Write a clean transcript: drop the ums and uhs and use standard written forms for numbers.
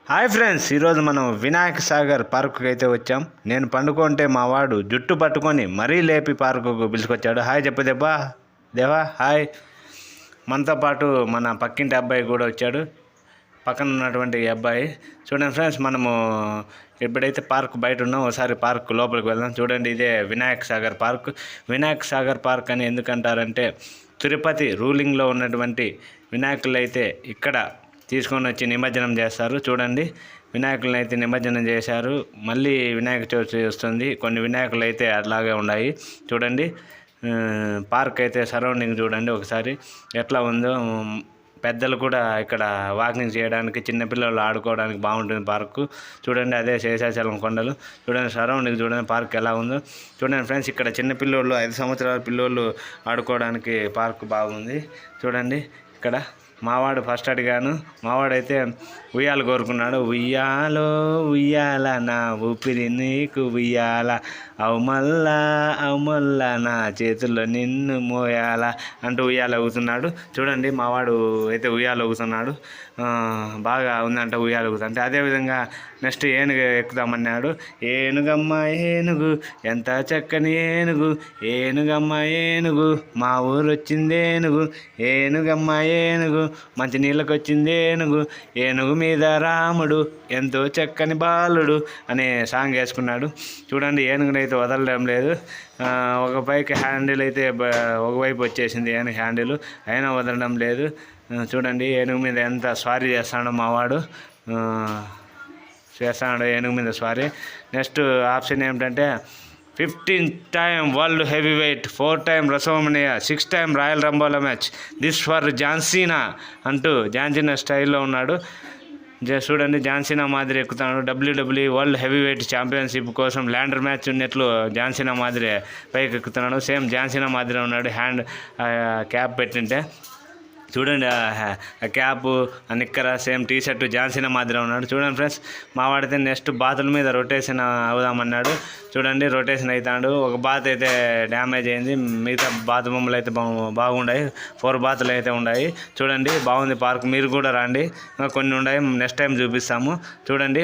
Hi friends, ఈరోజు మనం వినాయక సాగర్ పార్కుకి అయితే వచ్చాం. నేను పండుకుంటే మా వాడు జుట్టు పట్టుకొని మరీ లేపి పార్కుకు పిలుచుకొచ్చాడు. హాయ్ చెప్పు దేవా హాయ్. మనతో పాటు మన పక్కింటి అబ్బాయి కూడా వచ్చాడు, పక్కన ఉన్నటువంటి ఈ అబ్బాయి. చూడండి ఫ్రెండ్స్, మనము ఎప్పుడైతే పార్క్ బయట ఉన్నాం, ఒకసారి పార్క్ లోపలికి వెళ్దాం. చూడండి, ఇదే వినాయక సాగర్ పార్క్. వినాయక సాగర్ పార్క్ అని ఎందుకంటారంటే, తిరుపతి రూలింగ్లో ఉన్నటువంటి వినాయకులు అయితే ఇక్కడ తీసుకొని వచ్చి నిమజ్జనం చేస్తారు. చూడండి, వినాయకులను అయితే నిమజ్జనం చేశారు. మళ్ళీ వినాయక చవితి వస్తుంది. కొన్ని వినాయకులు అయితే అట్లాగే ఉన్నాయి. చూడండి, పార్క్ అయితే సరౌండింగ్ చూడండి ఒకసారి ఎట్లా ఉందో. పెద్దలు కూడా ఇక్కడ వాకింగ్ చేయడానికి, చిన్నపిల్లలు ఆడుకోవడానికి బాగుంటుంది పార్కు. చూడండి, అదే శేషాచలం కొండలు. చూడండి, సరౌండింగ్ చూడండి పార్క్ ఎలా ఉందో. చూడండి ఫ్రెండ్స్, ఇక్కడ చిన్నపిల్లోళ్ళు 5 సంవత్సరాల పిల్లోళ్ళు ఆడుకోవడానికి పార్కు బాగుంది. చూడండి, ఇక్కడ మావాడు ఫస్ట్ అడిగాను. మావాడైతే ఉయ్యాల కోరుకున్నాడు. ఉయ్యాలో ఉయ్యాల నా ఊపిరి నీకు ఉయ్యాల, అవుమల్లా నా చేతుల్లో నిన్ను మోయాల అంటూ ఉయ్యాల ఊగుతున్నాడు. చూడండి, మావాడు అయితే ఉయ్యాల ఊగుతున్నాడు. బాగా ఉందంట ఉయ్యాల ఊగుతుంటే. అదేవిధంగా నెక్స్ట్ ఏనుగు ఎక్కుదామన్నాడు. ఏనుగమ్మ ఏనుగు ఎంత చక్కని ఏనుగు, ఏనుగమ్మ ఏనుగు మా ఊరు వచ్చింది ఏనుగు, ఏనుగమ్మ ఏనుగు మంచి నీళ్ళకి వచ్చింది ఏనుగు, ఏనుగు మీద రాముడు ఎంతో చక్కని బాలుడు అనే సాంగ్ వేసుకున్నాడు. చూడండి, ఏనుగునైతే వదలడం లేదు. ఒక పైకి హ్యాండిల్ అయితే ఒకవైపు వచ్చేసింది ఏనుగు హ్యాండిల్, అయినా వదలడం లేదు. చూడండి, ఏనుగు మీద ఎంత స్వారీ చేస్తాడో మావాడు. ఏనుగు మీద స్వారీ. నెక్స్ట్ ఆప్షన్ ఏమిటంటే 15th time world heavyweight, 4th time WrestleMania, 6th time Royal Rumble match, this for John Cena అంటూ జాన్సీనా స్టైల్లో ఉన్నాడు. చూడండి, జాన్సీనా మాదిరి ఎక్కుతున్నాడు. WWE world heavyweight championship కోసం ల్యాండర్ మ్యాచ్ ఉన్నట్లు జాన్సీనా మాదిరి పైకి ఎక్కుతున్నాడు. సేమ్ జాన్సీనా మాదిరి ఉన్నాడు, హ్యాండ్ క్యాప్ పెట్టింటే. చూడండి, క్యాప్, నిక్కర, సేమ్ టీ షర్టు జాన్సీనా మాదిరి ఉన్నాడు. చూడండి ఫ్రెండ్స్, మావాడితే నెక్స్ట్ బాతుల మీద రొటేషన్ అవుదామన్నాడు. చూడండి, రొటేషన్ అవుతాడు. ఒక బాత్ అయితే డ్యామేజ్ అయింది, మిగతా బాత్ బొమ్మలు అయితే బాగున్నాయి. 4 బాతులు అయితే ఉన్నాయి. చూడండి, బాగుంది పార్క్. మీరు కూడా రండి, కొన్ని ఉన్నాయి, నెక్స్ట్ టైం చూపిస్తాము. చూడండి.